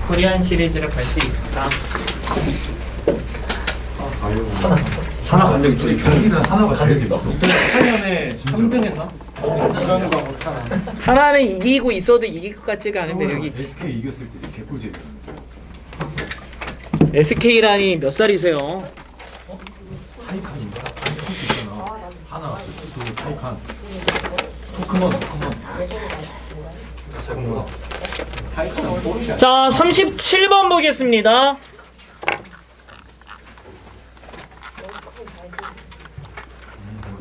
코리안 시리즈를 갈 수 있을까? 하나 간적이 또 경기는 하나가 가격이 있어. 2008년에 3등 했나? 이런 거 못하나. 하나는 이기고 있어도 이길 것 같지가 않은 매력이 있지. SK 이겼을 때 개꿀잼이었는데. SK라니 몇 살이세요? 타이칸인가? 하나 그 타이칸. 토크먼. 자, 37번 보겠습니다.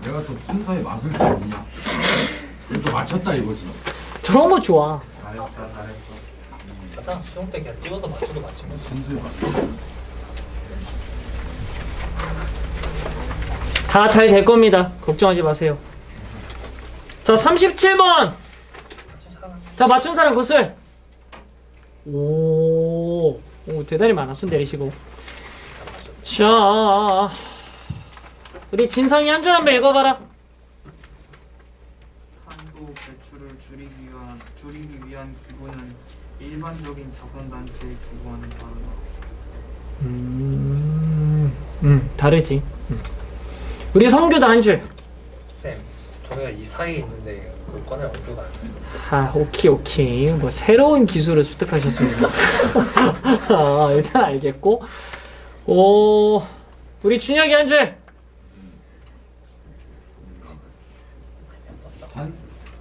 내가 또 순서에 맛을 줬냐? 또 맞췄다 이거지. 저런 거 좋아. 맞아. 수영 때 그냥 찍어서 맞춰도 맞추면 순수의 맛. 다 잘 될 겁니다. 걱정하지 마세요. 자, 37번. 맞춘 사람. 자, 맞춘 사람 구슬. 오, 대단히 많아. 손 내리시고. 자, 우리 진성이 한 줄 한번 읽어봐라. 탄소 배출을 줄이기 위한 기구는 일반적인 자선단체의 기구와는 다르다. 다르지. 우리 성규도 한 줄. 쌤, 저희가 이 사이에 있는데 그걸 꺼낼 엄두가 안 나요. 오케이. 뭐 새로운 기술을 습득하셨습니다. 일단 알겠고. 우리 준혁이 한 줄.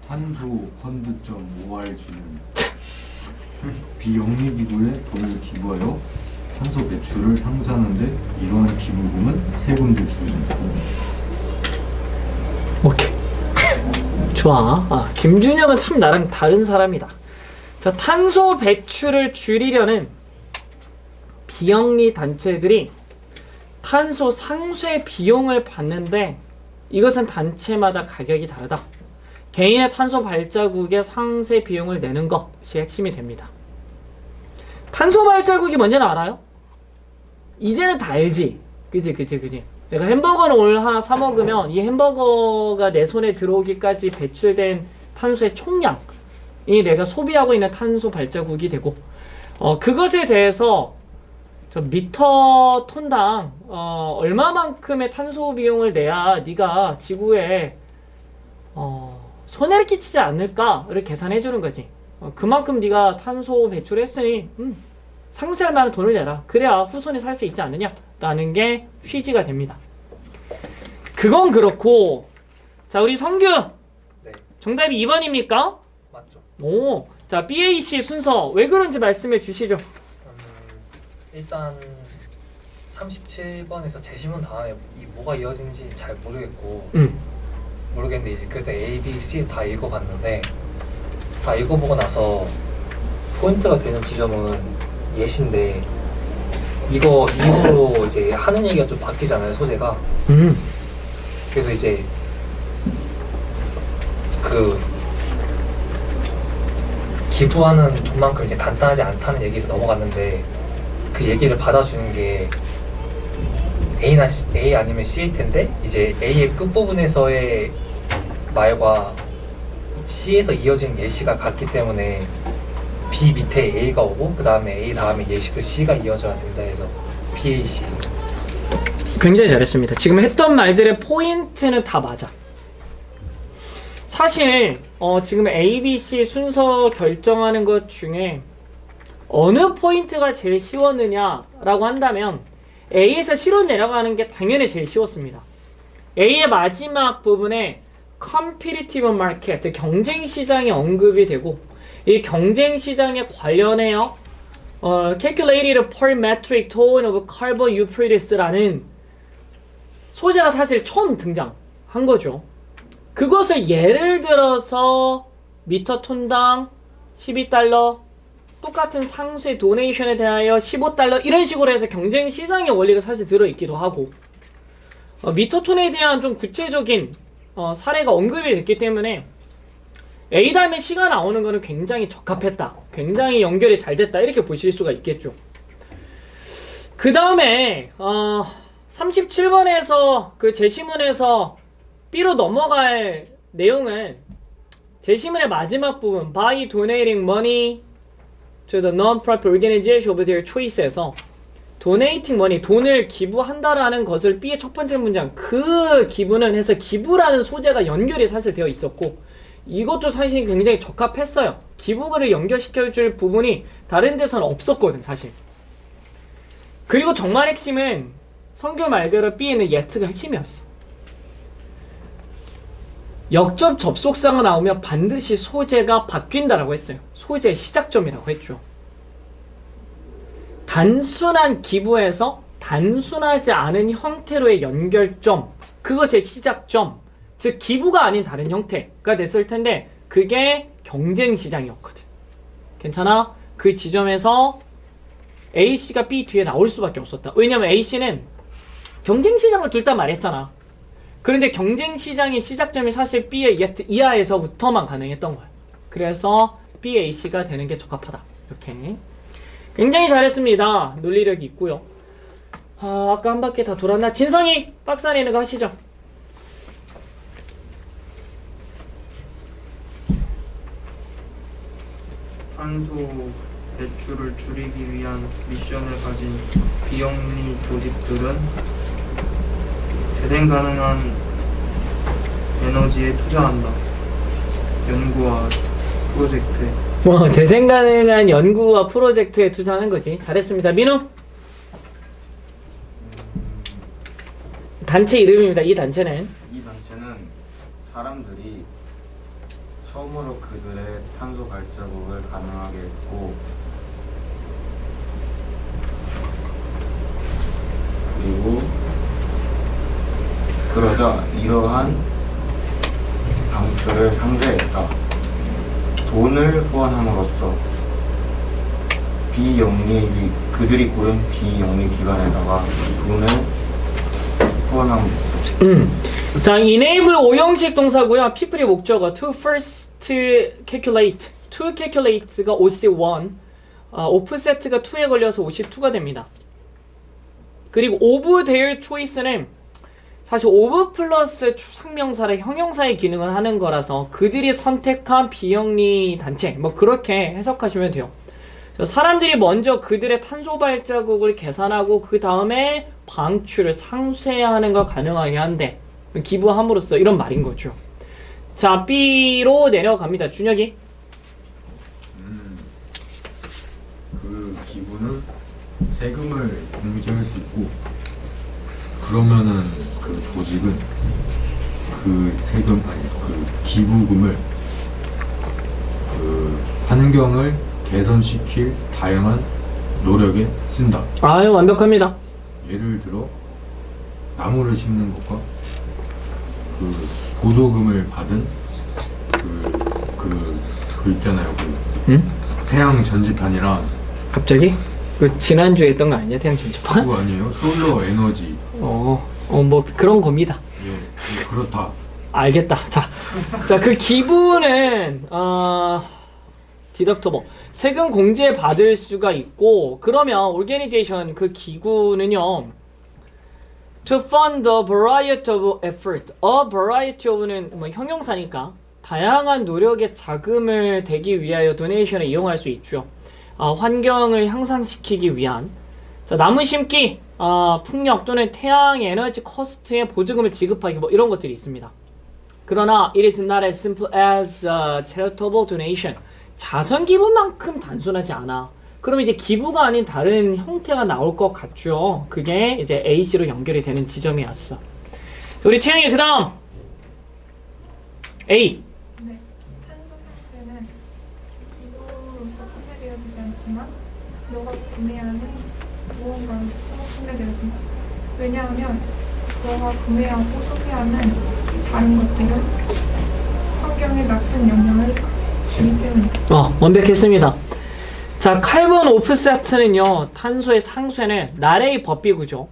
탄소 펀드.org는 비영리기구에 돈을 기부하여 탄소 배출을 상쇄하는데 이러한 기부금은 세금도 주입니다. 오케이. 좋아. 김준혁은 참 나랑 다른 사람이다. 자, 탄소 배출을 줄이려는 비영리 단체들이 탄소 상쇄 비용을 받는데 이것은 단체마다 가격이 다르다. 개인의 탄소 발자국의 상쇄 비용을 내는 것이 핵심이 됩니다. 탄소 발자국이 뭔지는 알아요? 이제는 다 알지. 그지. 내가 햄버거를 오늘 하나 사 먹으면 이 햄버거가 내 손에 들어오기까지 배출된 탄소의 총량이 내가 소비하고 있는 탄소 발자국이 되고, 그것에 대해서 저 미터 톤당 얼마만큼의 탄소 비용을 내야 네가 지구에 손해를 끼치지 않을까를 계산해 주는 거지. 그만큼 네가 탄소 배출했으니 상쇄할 만한 돈을 내라. 그래야 후손이 살 수 있지 않느냐라는 게 취지가 됩니다. 그건 그렇고, 자, 우리 성규. 네, 정답이 2번입니까? 맞죠. 오, 자, BAC 순서 왜 그런지 말씀해 주시죠. 일단 37번에서 제시문 다음에 뭐가 이어진지 잘 모르겠고 모르겠는데 이제 그래서 A, B, C 다 읽어봤는데 다 읽어보고 나서 포인트가 되는 지점은 예시인데 이거 이후로 이제 하는 얘기가 좀 바뀌잖아요, 소재가. 그래서 이제 그 기부하는 돈만큼 이제 간단하지 않다는 얘기에서 넘어갔는데 그 얘기를 받아주는 게 A나 A 아니면 C일 텐데 이제 A의 끝부분에서의 말과 C에서 이어진 예시가 같기 때문에 B 밑에 A가 오고 그 다음에 A 다음에 예시도 C가 이어져야 된다 해서 BAC. 굉장히 잘했습니다. 지금 했던 말들의 포인트는 다 맞아. 사실 지금 A, B, C 순서 결정하는 것 중에 어느 포인트가 제일 쉬웠느냐라고 한다면 A에서 C로 내려가는 게 당연히 제일 쉬웠습니다. A의 마지막 부분에 competitive market, 경쟁 시장이 언급이 되고 이 경쟁 시장에 관련해요. calculated per metric ton of carbon euphrates라는 소재가 사실 처음 등장한 거죠. 그것을 예를 들어서 미터 톤당 12달러, 똑같은 상세 도네이션에 대하여 15달러 이런 식으로 해서 경쟁 시장의 원리가 사실 들어있기도 하고, 미터 톤에 대한 좀 구체적인 사례가 언급이 됐기 때문에 A 다음에 C가 나오는 거는 굉장히 적합했다, 굉장히 연결이 잘 됐다 이렇게 보실 수가 있겠죠. 그 다음에 37번에서 그 제시문에서 B로 넘어갈 내용은 제시문의 마지막 부분 by donating money to the non-profit organization of their choice에서 donating money, 돈을 기부한다라는 것을 B의 첫 번째 문장, 그 기부는 해서 기부라는 소재가 연결이 사실 되어 있었고, 이것도 사실 굉장히 적합했어요. 기부를 연결시켜줄 부분이 다른 데서는 없었거든, 사실. 그리고 정말 핵심은 성경 말대로 B에는 yet가 핵심이었어. 역접 접속사가 나오면 반드시 소재가 바뀐다라고 했어요. 소재의 시작점이라고 했죠. 단순한 기부에서 단순하지 않은 형태로의 연결점, 그것의 시작점, 즉 기부가 아닌 다른 형태가 됐을 텐데 그게 경쟁 시장이었거든. 괜찮아? 그 지점에서 A씨가 B 뒤에 나올 수밖에 없었다. 왜냐면 A씨는 경쟁 시장을 둘 다 말했잖아. 그런데 경쟁 시장의 시작점이 사실 B의 yet 이하에서부터만 가능했던 거야. 그래서 B, A씨가 되는 게 적합하다. 이렇게. 굉장히 잘했습니다. 논리력이 있고요. 아까 한 바퀴 다 돌았나? 진성이 박스 안에 있는 거 하시죠. 탄소 배출을 줄이기 위한 미션을 가진 비영리 조직들은 재생 가능한 에너지에 투자한다. 연구와 프로젝트에. 재생 가능한 연구와 프로젝트에 투자하는 거지. 잘했습니다. 민우. 단체 이름입니다. 이 단체는. 이 단체는 사람들이 처음으로 그들의 탄소 발자국을 가능하게 했고, 그리고 그러자 이러한 방출을 상대했다. 돈을 후원함으로써 그들이 고른 비영리 기관에다가 돈을 후원함으로써. 자, enable 5형식 동사고요. people이 목적어. to first calculate. to calculate가 OC1. offset가 2에 걸려서 OC2가 됩니다. 그리고 of their choice는 사실 of 플러스 추상명사를 형용사의 기능을 하는 거라서 그들이 선택한 비영리 단체, 뭐 그렇게 해석하시면 돼요. 사람들이 먼저 그들의 탄소 발자국을 계산하고 그 다음에 방출을 상쇄하는 걸 가능하게 한대. 기부함으로써 이런 말인 거죠. 자, B로 내려갑니다. 준혁이. 그 기부는 세금을 공제할 수 있고, 그러면은 그 조직은 그 세금 그 기부금을 그 환경을 개선시킬 다양한 노력에 쓴다. 아유, 완벽합니다. 예를 들어 나무를 심는 것과 그 보조금을 받은 그 있잖아요. 응? 태양 전지판이랑 갑자기? 그 지난주에 했던 거 아니야? 태양 전지판? 그거 아니에요? 솔러 에너지. 뭐 그런 겁니다. 예, 그렇다. 알겠다. 자, 그 기부는 디덕터블 세금 공제 받을 수가 있고, 그러면 오르게니제이션 그 기구는요, to fund a variety of efforts. a variety of는 뭐 형용사니까 다양한 노력의 자금을 대기 위하여 도네이션을 이용할 수 있죠. 환경을 향상시키기 위한. 자, 나무 심기, 풍력 또는 태양 에너지 코스트의 보조금을 지급하기, 뭐 이런 것들이 있습니다. 그러나 it is not as simple as charitable donation. 자선 기부만큼 단순하지 않아. 그럼 이제 기부가 아닌 다른 형태가 나올 것 같죠. 그게 이제 A씨로 연결이 되는 지점이었어. 우리 채영이 그 다음 A. 네, 탄소 상태는 기부로서 판매되어지지 않지만 너가 구매하는 무언가로서 판매되어진다. 왜냐하면 너가 구매하고 소비하는 다른 것들은 환경에 나쁜 영향을 주기 때문이다. 완벽했습니다. 자, 칼본 오프세트는요, 탄소의 상쇄는 나라의 법비구죠.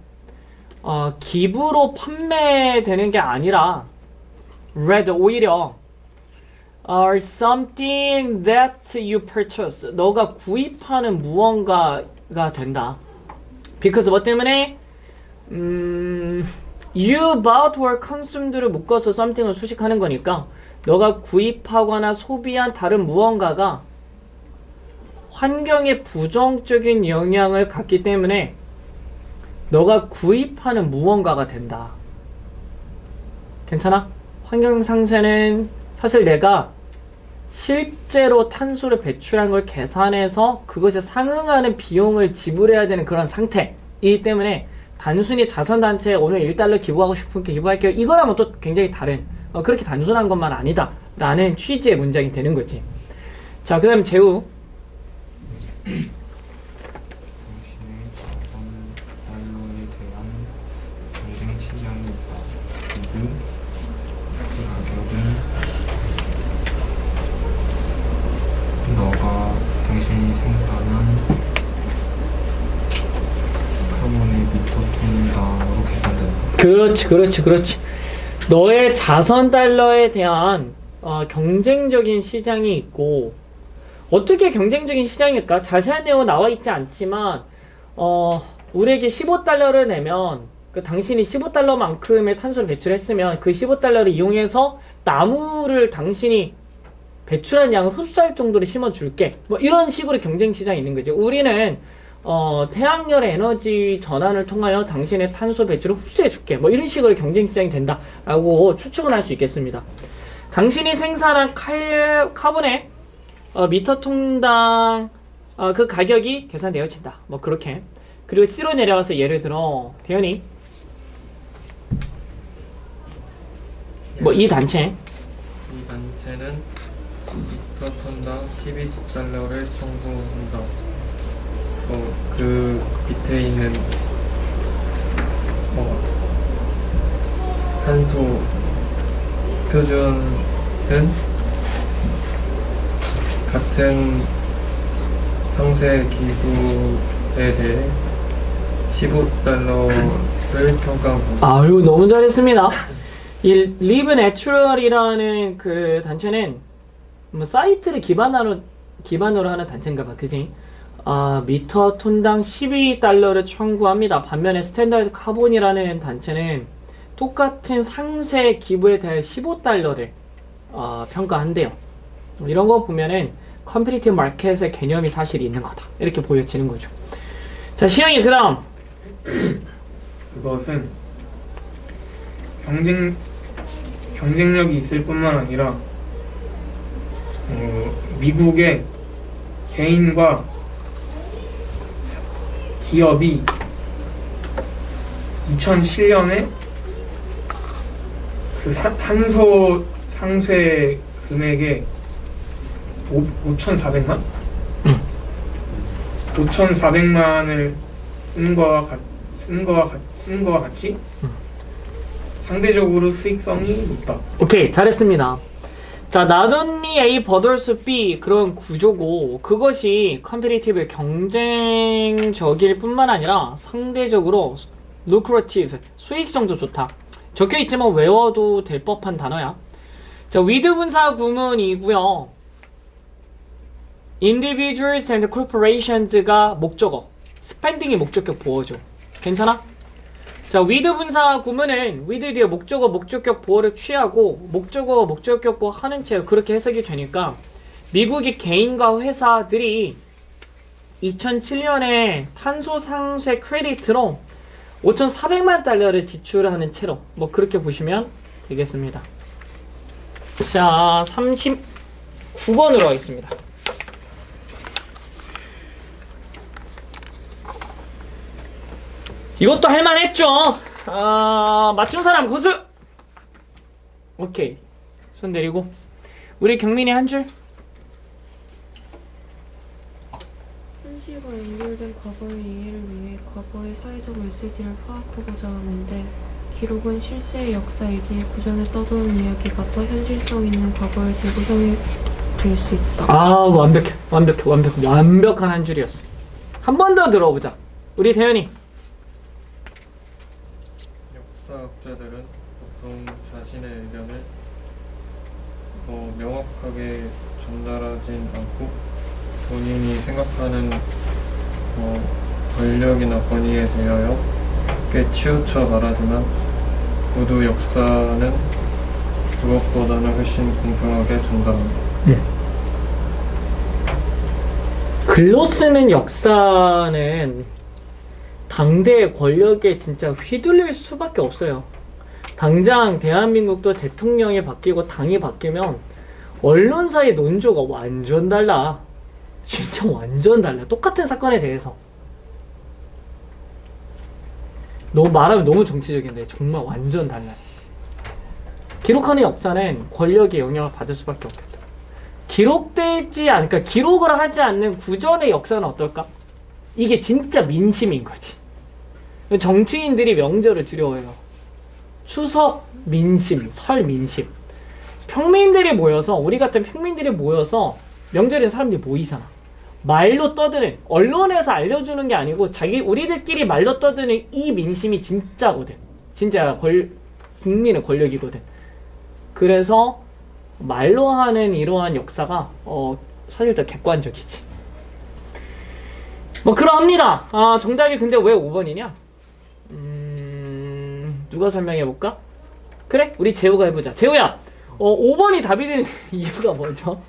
기부로 판매되는 게 아니라 rather 오히려 something that you purchase. 너가 구입하는 무언가가 된다. because 뭐 때문에 you bought or consumed를 묶어서 something을 수식하는 거니까 너가 구입하거나 소비한 다른 무언가가 환경에 부정적인 영향을 갖기 때문에 너가 구입하는 무언가가 된다. 괜찮아? 환경상쇄는 사실 내가 실제로 탄소를 배출한 걸 계산해서 그것에 상응하는 비용을 지불해야 되는 그런 상태이기 때문에 단순히 자선단체에 오늘 1달러 기부하고 싶으니까 기부할게요. 이거랑은 또 굉장히 다른 그렇게 단순한 것만 아니다 라는 취지의 문장이 되는 거지. 자, 그 다음 재우. 당신의 자본달러에 대한 경쟁 시장이 있다. 그리고 그 가격은 너가 당신이 생산한 카본의 미터 톤당으로 계산된다. 그렇지. 너의 자선 달러에 대한 경쟁적인 시장이 있고, 어떻게 경쟁적인 시장일까? 자세한 내용은 나와 있지 않지만 우리에게 15달러를 내면 그 당신이 15달러만큼의 탄소를 배출했으면 그 15달러를 이용해서 나무를 당신이 배출한 양을 흡수할 정도로 심어줄게. 뭐 이런 식으로 경쟁 시장이 있는 거죠. 우리는 태양열 에너지 전환을 통하여 당신의 탄소 배출을 흡수해줄게. 뭐 이런 식으로 경쟁 시장이 된다라고 추측을 할 수 있겠습니다. 당신이 생산한 카본의 미터 톤당 그 가격이 계산되어진다. 뭐 그렇게. 그리고 C로 내려가서 예를 들어 대현이 뭐 이 단체 이 단체는 미터 톤당 12달러를 청구한다. 그 밑에 있는 탄소 표준은 같은 상세 기부에 대해 15달러를 평가합니다. 아유, 너무 잘했습니다. 이 Live Natural이라는 그 단체는 뭐 사이트를 기반으로 하는 단체인가 봐. 그지? 미터 톤당 12달러를 청구합니다. 반면에 스탠다드 카본이라는 단체는 똑같은 상세 기부에 대해 15달러를 평가한대요. 이런 거 보면은 컴피티티브 마켓의 개념이 사실 있는 거다. 이렇게 보여지는 거죠. 자, 시영이 그 다음. 그것은 경쟁력이 있을 뿐만 아니라 미국의 개인과 기업이 2007년에 그 탄소 상쇄 금액의 5,400만? 5,400만을 쓰는 거와 같이 상대적으로 수익성이 높다. 오케이, 잘했습니다. 자, not only A but also B 그런 구조고, 그것이 컴피티티브 경쟁적일 뿐만 아니라 상대적으로 lucrative 수익성도 좋다. 적혀있지만 외워도 될 법한 단어야. 자, with 분사 구문이고요. individuals and corporations가 목적어, spending이 목적격 보어죠. 괜찮아? 자, with 분사 구문은 with 뒤에 목적어, 목적격 보어를 취하고 목적어, 목적격 보어 하는 채 그렇게 해석이 되니까 미국의 개인과 회사들이 2007년에 탄소 상쇄 크레디트로 5,400만 달러를 지출하는 채로 뭐 그렇게 보시면 되겠습니다. 자, 39번으로 하겠습니다. 이것도 할만했죠. 맞춘 사람 고수. 오케이, 손 내리고. 우리 경민이 한 줄. 현실과 연결된 과거의 이해를 위해 과거의 사회적 메시지를 파악하고자 하는데, 기록은 실세의 역사이기에 구전에 떠도는 이야기가 더 현실성 있는 과거의 재구성이 될 수 있다. 완벽한 한 줄이었어. 한 번 더 들어보자. 우리 대현이. 역사학자들은 보통 자신의 의견을 명확하게 전달하진 않고 본인이 생각하는 권력이나 권위에 대하여 꽤 치우쳐 말하지만 모두 역사는 그것보다는 훨씬 공평하게 전달합니다. 글로 쓰는 역사는 당대의 권력에 진짜 휘둘릴 수밖에 없어요. 당장 대한민국도 대통령이 바뀌고 당이 바뀌면 언론사의 논조가 완전 달라. 진짜 완전 달라. 똑같은 사건에 대해서. 너무 말하면 너무 정치적인데 정말 완전 달라요. 기록하는 역사는 권력의 영향을 받을 수밖에 없겠다. 기록되지 않으니까 그러니까 기록을 하지 않는 구전의 역사는 어떨까? 이게 진짜 민심인 거지. 정치인들이 명절을 두려워해요. 추석 민심, 설 민심. 평민들이 모여서 우리 같은 평민들이 모여서 명절에 사람들이 모이잖아. 말로 떠드는 언론에서 알려주는 게 아니고 우리들끼리 말로 떠드는 이 민심이 진짜거든. 진짜 국민의 권력이거든. 그래서 말로 하는 이러한 역사가 사실 더 객관적이지. 뭐 그러합니다. 정답이 근데 왜 5번이냐? 누가 설명해볼까? 그래? 우리 재우가 해보자. 재우야! 5번이 답이 되는 이유가 뭐죠?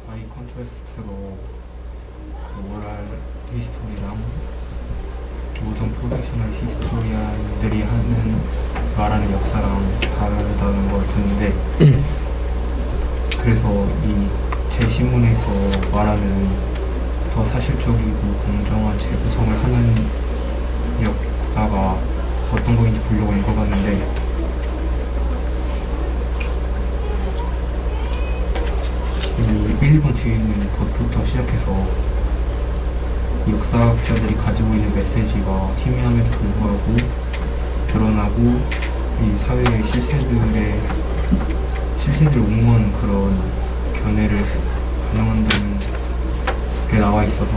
바이 컨트래스트로 그 오랄 히스토리랑 모든 프로페셔널 히스토리안들이 말하는 역사랑 다르다는 걸 듣는데 그래서 이 제시문에서 말하는 더 사실적이고 공정한 재구성을 하는 역사가 어떤 거인지 보려고 읽어봤는데 이 1번 뒤에 있는 것부터 시작해서 이 역사학자들이 가지고 있는 메시지가 희미함에도 불구하고 드러나고 이 사회의 실세들을 옹호하는 그런 견해를 반영한다는 게 나와 있어서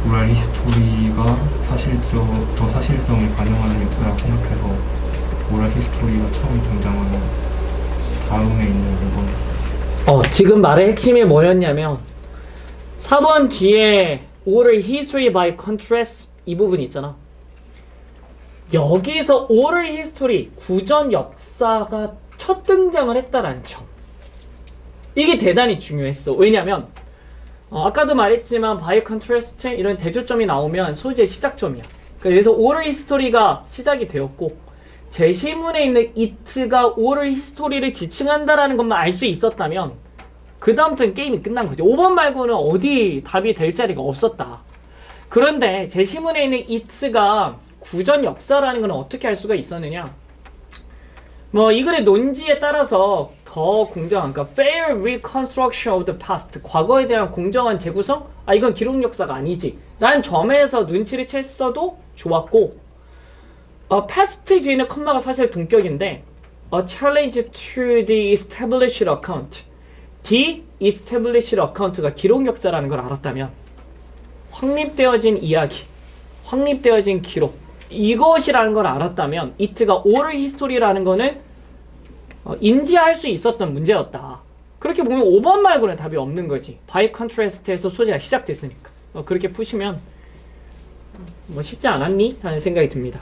오랄 히스토리가 더 사실성을 반영하는 역사라고 생각해서 오랄 히스토리가 처음 등장하는 다음에 있는 5번. 지금 말의 핵심이 뭐였냐면 4번 뒤에 oral history by contrast 이 부분 있잖아. 여기서 oral history 구전 역사가 첫 등장을 했다라는 점. 이게 대단히 중요했어. 왜냐면 아까도 말했지만 by contrast 이런 대조점이 나오면 소재의 시작점이야. 그래서 oral history가 시작이 되었고 제시문에 있는 it가 oral history를 지칭한다라는 것만 알 수 있었다면 그 다음부터는 게임이 끝난 거지. 5번 말고는 어디 답이 될 자리가 없었다. 그런데 제시문에 있는 it가 구전 역사라는 건 어떻게 알 수가 있었느냐? 뭐 이 글의 논지에 따라서 더 공정한, 그러니까 fair reconstruction of the past, 과거에 대한 공정한 재구성? 이건 기록 역사가 아니지 라는 점에서 눈치를 챘어도 좋았고, past 뒤에는 컴마가 사실 동격인데 a challenge to the established account, the established account가 기록 역사라는 걸 알았다면 확립되어진 이야기, 확립되어진 기록, 이것이라는 걸 알았다면 it가 oral history라는 거는 인지할 수 있었던 문제였다. 그렇게 보면 5번 말고는 답이 없는 거지. by contrast에서 소재가 시작됐으니까. 그렇게 푸시면 뭐 쉽지 않았니? 하는 생각이 듭니다.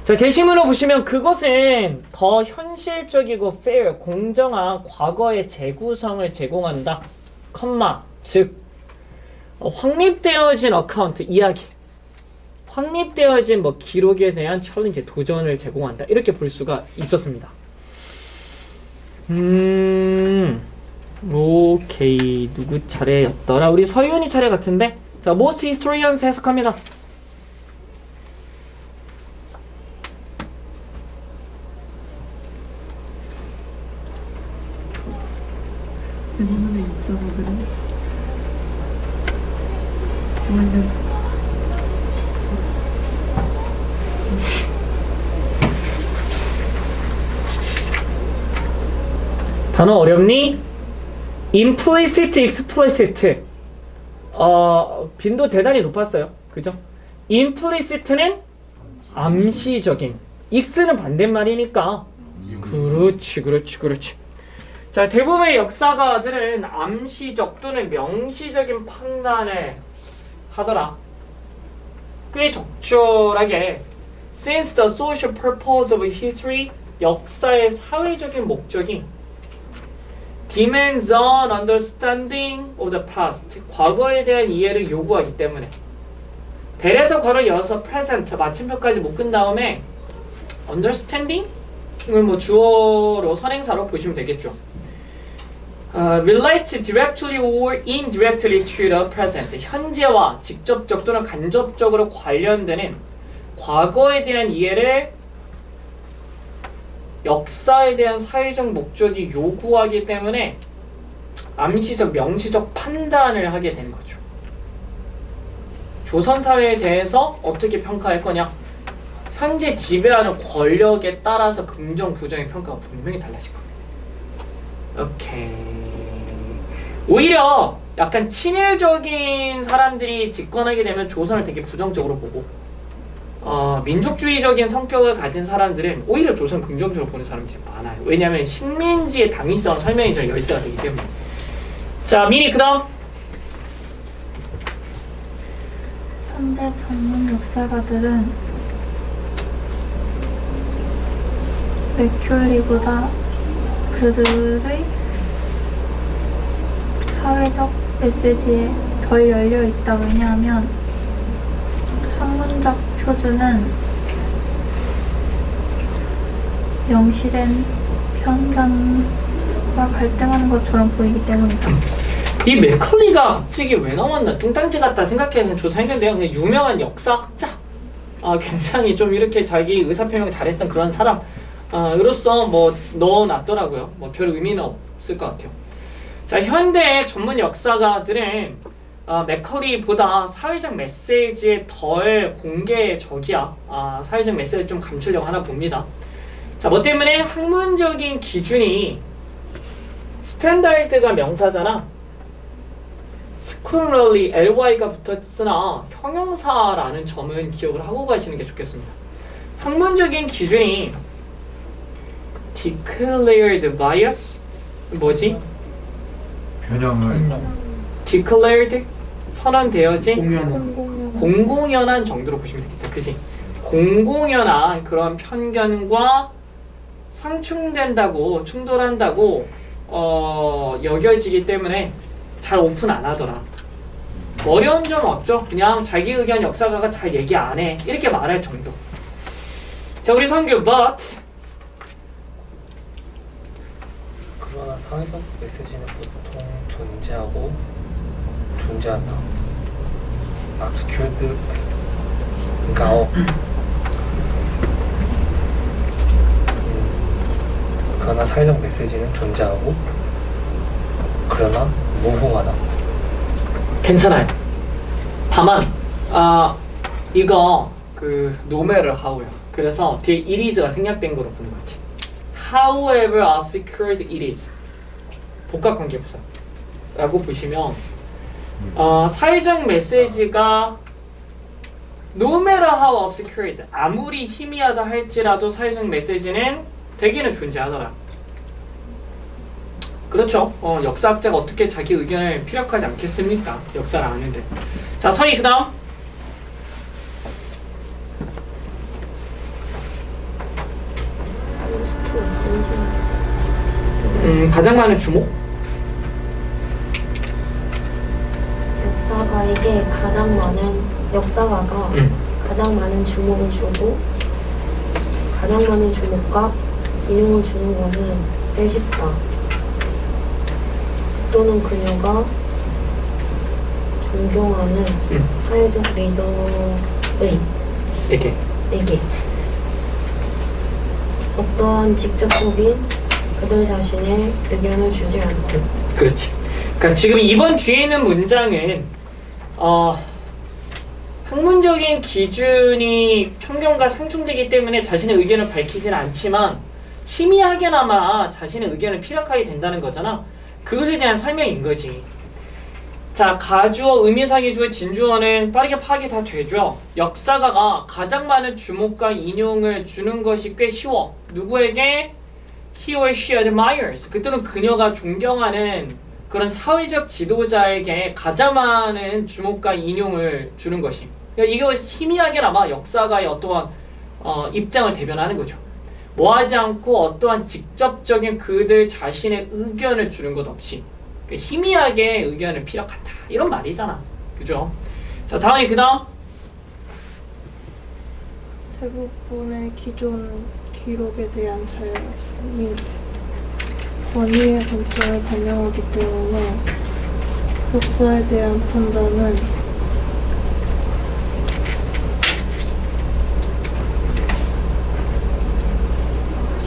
자, 제시문을 보시면 그것은 더 현실적이고 fair, 공정한 과거의 재구성을 제공한다. 컴마, 즉 확립되어진 어카운트, 이야기, 확립되어진 뭐 기록에 대한 챌린지, 도전을 제공한다. 이렇게 볼 수가 있었습니다. 오케이. 누구 차례였더라? 우리 서윤이 차례 같은데? 자, most historians 해석합니다. 대부분의 역사가들은 원래 단어 어렵니? implicit, explicit. 빈도 대단히 높았어요. 그죠? implicit는 암시적인, x는 반대말이니까. 그렇지. 자, 대부분의 역사가들은 암시적 또는 명시적인 판단을 하더라. 꽤 적절하게 Since the social purpose of history, 역사의 사회적인 목적이 demands an understanding of the past, 과거에 대한 이해를 요구하기 때문에 대에서 괄호 열어서 present, 마침표까지 묶은 다음에 understanding? 이걸 뭐 주어로 선행사로 보시면 되겠죠. Relates directly or indirectly to the present, 현재와 직접적 또는 간접적으로 관련되는 과거에 대한 이해를 역사에 대한 사회적 목적이 요구하기 때문에 암시적, 명시적 판단을 하게 되는 거죠. 조선사회에 대해서 어떻게 평가할 거냐? 현재 지배하는 권력에 따라서 긍정, 부정의 평가가 분명히 달라질 겁니다. 오케이. 오히려 약간 친일적인 사람들이 집권하게 되면 조선을 되게 부정적으로 보고 민족주의적인 성격을 가진 사람들은 오히려 조선 긍정적으로 보는 사람들이 많아요. 왜냐하면 식민지의 당위성 설명이 좀 열쇠가 되기 때문에. 자, 미니 그 다음. 현대 전문 역사가들은 맥큐리보다 그들의 사회적 메시지에 덜 열려 있다. 왜냐하면 학문적 표준은 명시된 편견과 갈등하는 것처럼 보이기 때문이다. 이 맥컬리가 갑자기 왜 나왔나 뚱땅지 같다 생각해서 조사했는데요. 그냥 유명한 역사학자, 굉장히 좀 이렇게 자기 의사표명 잘했던 그런 사람 으로서 뭐 넣어놨더라고요. 뭐 별 의미는 없을 것 같아요. 자, 현대 전문 역사가들은 맥컬리보다 사회적 메시지에 덜 공개적이야. 사회적 메시지를 좀 감추려고 하나 봅니다. 자, 뭐 때문에 학문적인 기준이 스탠다드가 명사잖아. scholarly ly가 붙었으나 형용사라는 점은 기억을 하고 가시는 게 좋겠습니다. 학문적인 기준이 declared bias 뭐지? 편향을 declared 선언되어진 공공연 공공연한 정도로 보시면 되겠다. 그지? 공공연한 그런 편견과 상충된다고 충돌한다고 여겨지기 때문에 잘 오픈 안 하더라. 어려운 점 없죠. 그냥 자기 의견 역사가가 잘 얘기 안 해. 이렇게 말할 정도. 자, 우리 성규 but 그러나 사회적 메시지는 보통 존재하고 존재한다. obscured 그러니까 그러나 사회적 메시지는 존재하고 그러나 모호하다. 괜찮아요. 다만 이거 그 no matter how야. 그래서 뒤에 it is가 생략된 거로 보는 거지. However obscured it is. 복합관계부사라고 보시면 사회적 메시지가 no matter how obscured 아무리 희미하다 할지라도 사회적 메시지는 되기는 존재하더라. 그렇죠. 역사학자가 어떻게 자기 의견을 피력하지 않겠습니까? 역사를 아는데. 자, 서희 그 다음. 가장 많은 주목? 역사가에게 가장 많은 역사가가 가장 많은 주목을 주고 가장 많은 주목과 인용을 주는 것은 꽤 쉽다. 또는 그녀가 존경하는 사회적 리더에게 어떠한 직접적인 그들 자신의 의견을 주지 않고. 그렇지. 그러니까 지금 이번 뒤에 있는 문장은 학문적인 기준이 편견과 상충되기 때문에 자신의 의견을 밝히지는 않지만 희미하게나마 자신의 의견을 피력하게 된다는 거잖아. 그것에 대한 설명인 거지. 자, 가주어, 의미상의 주어, 진주어는 빠르게 파악이 다 되죠. 역사가가 가장 많은 주목과 인용을 주는 것이 꽤 쉬워. 누구에게? He or she admires. 그때는 그녀가 존경하는 그런 사회적 지도자에게 가장 많은 주목과 인용을 주는 것이. 그러니까 이게 희미하게나마 역사가의 어떠한 입장을 대변하는 거죠. 뭐하지 않고 어떠한 직접적인 그들 자신의 의견을 주는 것 없이 희미하게 의견을 피력한다. 이런 말이잖아. 그죠? 자, 다음에 그 다음. 대부분의 기존 기록에 대한 자율성이 권위의 관점을 반영하기 때문에 역사에 대한 판단은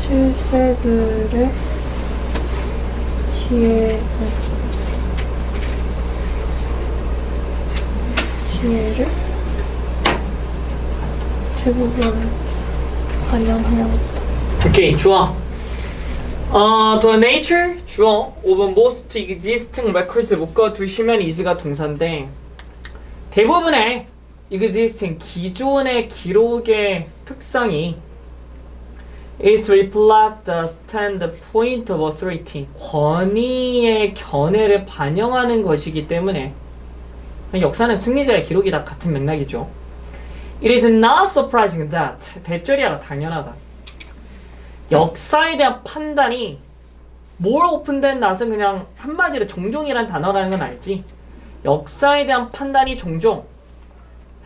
실세들의 지혜를 대부분 반영하였다. 오케이, 좋아. The nature, 주어, of most existing records 묶어두시면 is가 동사인데 대부분의 existing, 기존의 기록의 특성이 is reflect the standpoint of authority, 권위의 견해를 반영하는 것이기 때문에 역사는 승리자의 기록이다 같은 맥락이죠. It is not surprising that, 대절이야가 당연하다. 역사에 대한 판단이 more open된 낫은 그냥 한마디로 종종이란 단어라는 건 알지. 역사에 대한 판단이 종종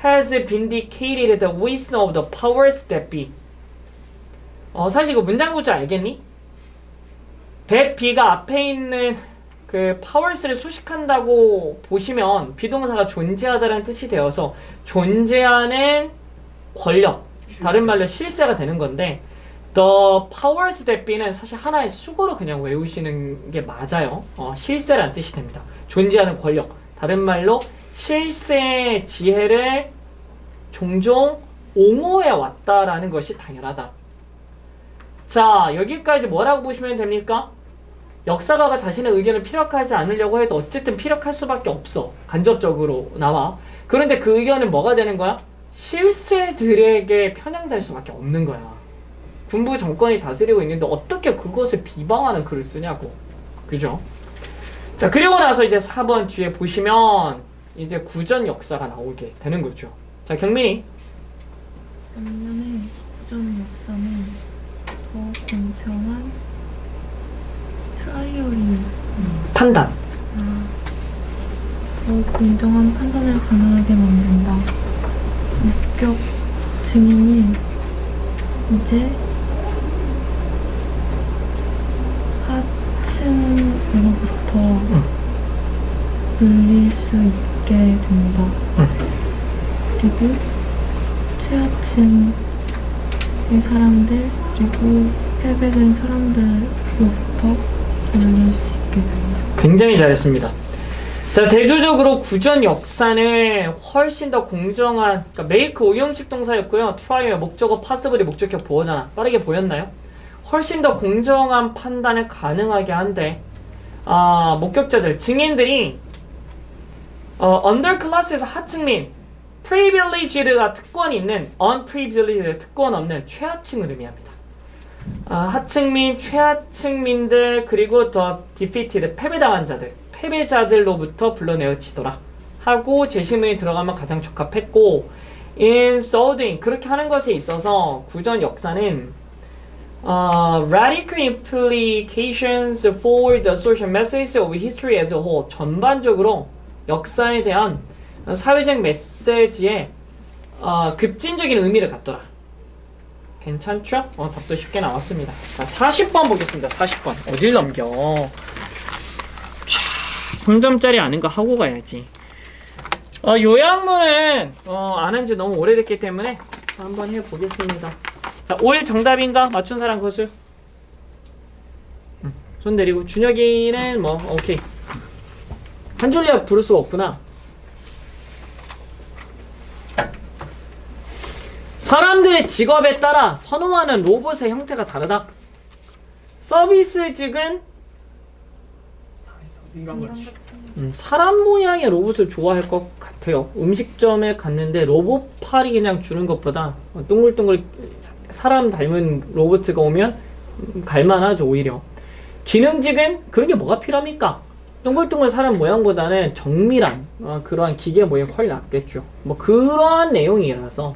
has vindicated the wisdom of the powers that be. 사실 이거 문장 구조 알겠니? that be가 앞에 있는 그 powers를 수식한다고 보시면 비동사가 존재하다라는 뜻이 되어서 존재하는 권력, 다른 말로 실세가 되는 건데 the powers that be는 사실 하나의 수고로 그냥 외우시는 게 맞아요. 실세라는 뜻이 됩니다. 존재하는 권력, 다른 말로 실세의 지혜를 종종 옹호해 왔다라는 것이 당연하다. 자, 여기까지 뭐라고 보시면 됩니까? 역사가가 자신의 의견을 피력하지 않으려고 해도 어쨌든 피력할 수밖에 없어. 간접적으로 나와. 그런데 그 의견은 뭐가 되는 거야? 실세들에게 편향될 수밖에 없는 거야. 군부 정권이 다스리고 있는데 어떻게 그것을 비방하는 글을 쓰냐고. 그죠? 자, 그리고 나서 이제 4번 뒤에 보시면 이제 구전 역사가 나오게 되는 거죠. 자, 경민이. 반면에 구전 역사는 더 공평한 트라이얼이 판단. 더 공정한 판단을 가능하게 만든다. 목격 증인이 이제 하층으로부터 불릴 수 있게 된다. 그리고 최하층의 사람들 그리고 패배된 사람들로부터 불릴 수 있게 된다. 굉장히 잘했습니다. 자, 대조적으로 구전 역사는 훨씬 더 공정한, 그러니까 make 오형식 동사였고요. try의 목적어 passible이 목적격 보어잖아. 빠르게 보였나요? 훨씬 더 공정한 판단을 가능하게 한데 목격자들, 증인들이 언더클래스에서 하층민, privileged가 특권 있는, unprivileged 특권 없는 최하층을 의미합니다. 하층민, 최하층민들, 그리고 더 defeated 패배당한 자들, 패배자들로부터 불러내어치더라 하고 제시문이 들어가면 가장 적합했고, in so doing, 그렇게 하는 것에 있어서 구전 역사는 radical implications for the social messages of history as a whole, 전반적으로 역사에 대한 사회적 메시지에 급진적인 의미를 갖더라. 괜찮죠? 답도 쉽게 나왔습니다. 자, 40번 보겠습니다. 40번. 어딜 넘겨? 자, 3점짜리 아는 거 하고 가야지. 요약문은 안 한 지 너무 오래됐기 때문에 한번 해보겠습니다. 자, 5일 정답인가? 맞춘 사람 거수? 손 내리고. 준혁이는 뭐 오케이. 한줄리아 부를 수가 없구나. 사람들의 직업에 따라 선호하는 로봇의 형태가 다르다. 서비스직은 인간같이. 사람 모양의 로봇을 좋아할 것 같아요. 음식점에 갔는데 로봇 팔이 그냥 주는 것보다 동글동글 사람 닮은 로봇가 오면 갈만하죠. 오히려. 기능직은 그런 게 뭐가 필요합니까? 동글동글 사람 모양보다는 정밀한 그러한 기계 모양이 훨씬 낫겠죠. 뭐 그러한 내용이라서.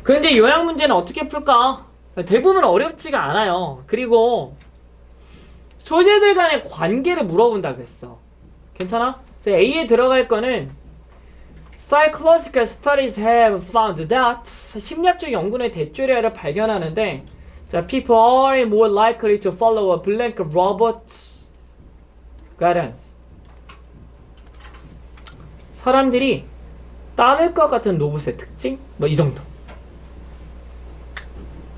그런데 요약 문제는 어떻게 풀까? 대부분 어렵지가 않아요. 그리고 소재들 간의 관계를 물어본다 그랬어. 괜찮아? 그래서 A에 들어갈 거는 Psychological studies have found that 심리학적 연구는 대조례를 발견하는데 자, people are more likely to follow a blank robot guidance. 사람들이 따를 것 같은 로봇의 특징? 뭐 이 정도.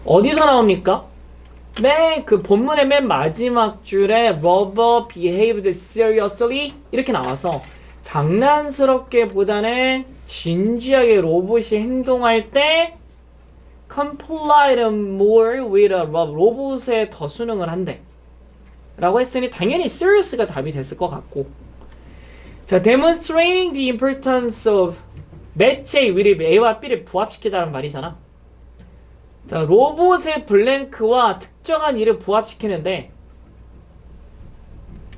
어디서 나옵니까? 그 본문의 맨 마지막 줄에 Robot behaved seriously 이렇게 나와서 장난스럽게 보다는 진지하게 로봇이 행동할 때 complied more with a robot. 로봇에 더 순응을 한대 라고 했으니 당연히 serious가 답이 됐을 것 같고 자, demonstrating the importance of 매체의 위를 A와 B를 부합시키다는 말이잖아. 자, 로봇의 블랭크와 특정한 일을 부합시키는데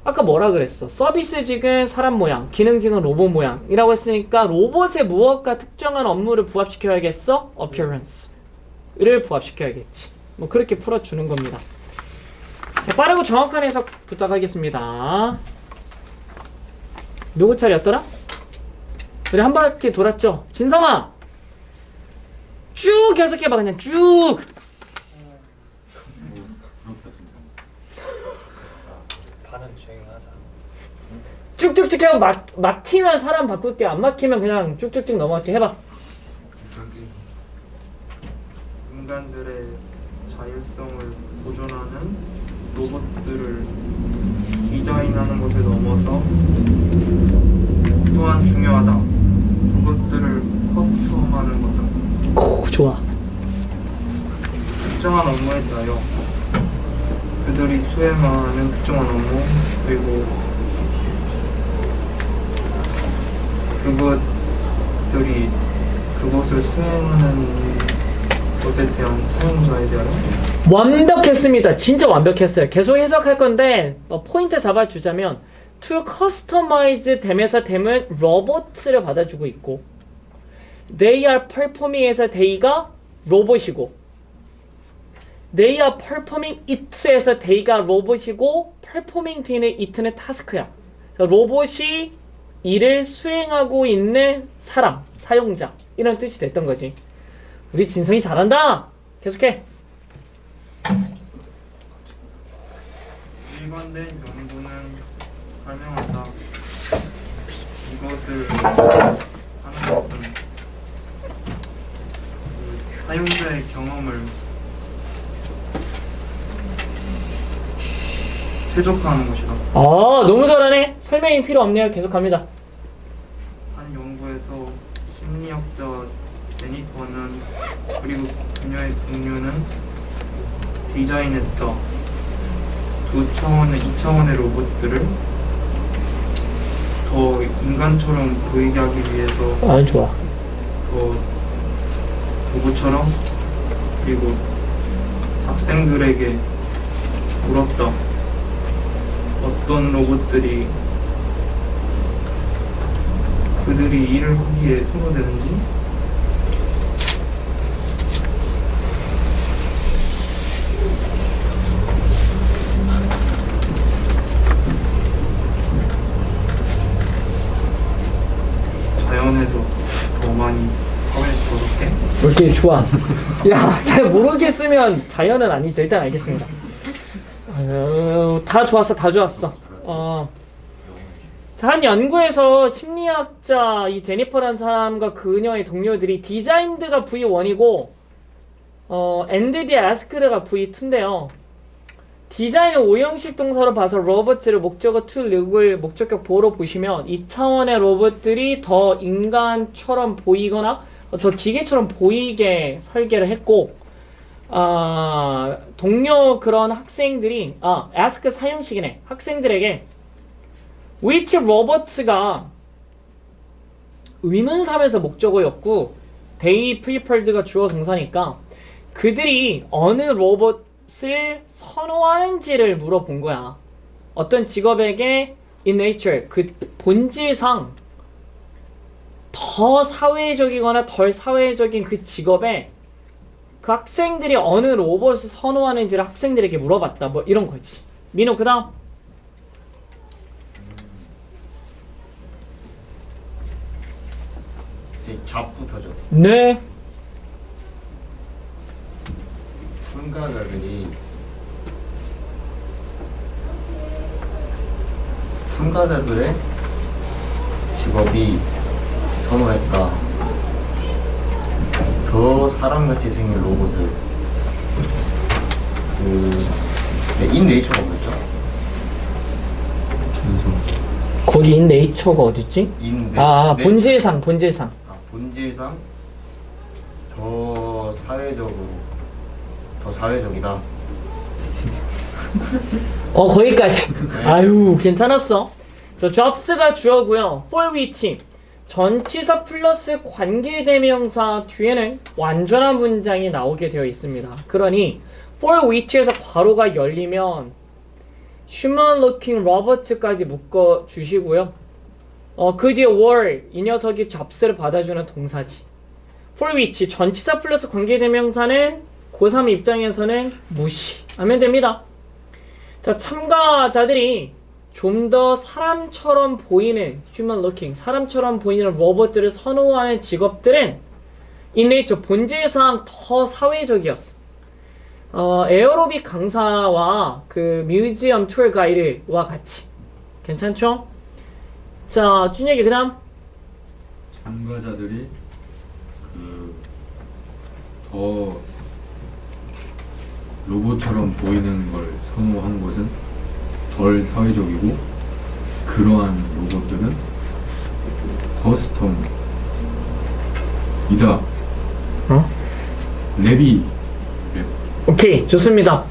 아까 뭐라 그랬어? 서비스직은 사람 모양, 기능직은 로봇 모양이라고 했으니까 로봇의 무엇과 특정한 업무를 부합시켜야겠어? appearance를 부합시켜야겠지. 뭐 그렇게 풀어주는 겁니다. 자, 빠르고 정확한 해석 부탁하겠습니다. 누구 차례였더라? 우리 한 바퀴 돌았죠? 진성아! 쭉 계속해봐 그냥 쭉! 부럽다 진짜. 반은 주행하자. 쭉쭉쭉 하고 막히면 사람 바꿀게. 안 막히면 그냥 쭉쭉쭉 넘어갈게. 해봐. 인간들의 자율성을 보존하는 로봇들을 디자인하는 것에 넘어서 또한 중요하다. 로봇들을 커스텀하는 것은 오, 좋아. 특정한 업무에 대하여 그들이 수행하는 특정한 업무 그리고 그것들이 그것을 수행하는 것에 대한 사용자에 대하여 완벽했습니다. 진짜 완벽했어요. 계속 해석할 건데 포인트 잡아주자면 to customize 됨에서 됨은 로봇을 받아주고 있고 they are performing에서 they가 로봇이고 they are performing it에서 they가 로봇이고 performing 되는 it는 타스크야. 로봇이 일을 수행하고 있는 사람, 사용자 이런 뜻이 됐던 거지. 우리 진성이 잘한다. 계속해. 일관된 연구는 설명한다. 이것을 하는 것은 그 사용자의 경험을 최적화하는 것이다. 아, 너무 잘하네. 설명이 필요 없네요. 계속합니다. 한 연구에서 심리학자 제니퍼는 그리고 그녀의 동료는 디자인했다. 2차원의 로봇들을 더 인간처럼 보이게 하기 위해서 아, 좋아. 더 로봇처럼 그리고 학생들에게 물었다. 어떤 로봇들이 그들이 일을 하기에 선호되는지 자연에서 더 많이 파괴해서 오케이, 좋아. 야, 잘 모르겠으면 자연은 아니지. 일단 알겠습니다. 다 좋았어, 다 좋았어. 자, 한 연구에서 심리학자 이 제니퍼라는 사람과 그녀의 동료들이 디자인드가 V1이고 엔드디 아스크르가 V2인데요. 디자인을 오형식 동사로 봐서 로봇을 목적어 to look을 목적격 보로 보시면 2차원의 로봇들이 더 인간처럼 보이거나 더 기계처럼 보이게 설계를 했고 동료 그런 학생들이 ask 사형식이네. 학생들에게 which robots가 의문사면서 목적어였고 they preferred가 주어 동사니까 그들이 어느 로봇을 선호하는지를 물어본 거야. 어떤 직업에게 in nature, 그 본질상 더 사회적이거나 덜 사회적인 그 직업에 그 학생들이 어느 로봇을 선호하는지를 학생들에게 물어봤다. 뭐 이런 거지. 민호 그 다음. 잡부터죠. 네. 참가자들의 직업이 선호했다. 더 사람같이 생긴 로봇을 인네이처가 뭐였죠? 거기 인 네이처가 어딨지? 본질상. 본질상 더 사회적이다. 거기까지. 네. 아유, 괜찮았어. 저 jobs가 주어고요. for which 전치사 플러스 관계대명사 뒤에는 완전한 문장이 나오게 되어 있습니다. 그러니 for which에서 괄호가 열리면 human looking robot까지 묶어 주시고요. 그 뒤에 were 이 녀석이 jobs를 받아주는 동사지. for which 전치사 플러스 관계대명사는 고3 입장에서는 무시하면 됩니다. 자, 참가자들이 좀 더 사람처럼 보이는 human looking, 사람처럼 보이는 로봇들을 선호하는 직업들은 in nature, 본질상 더 사회적이었어. 에어로빅 강사와 그 뮤지엄 투어 가이드와 같이. 괜찮죠? 자, 준혁이 그 다음. 참가자들이 더 로봇처럼 보이는 걸 선호한 것은 덜 사회적이고 그러한 로봇들은 커스텀이다. 랩이 오케이, 좋습니다.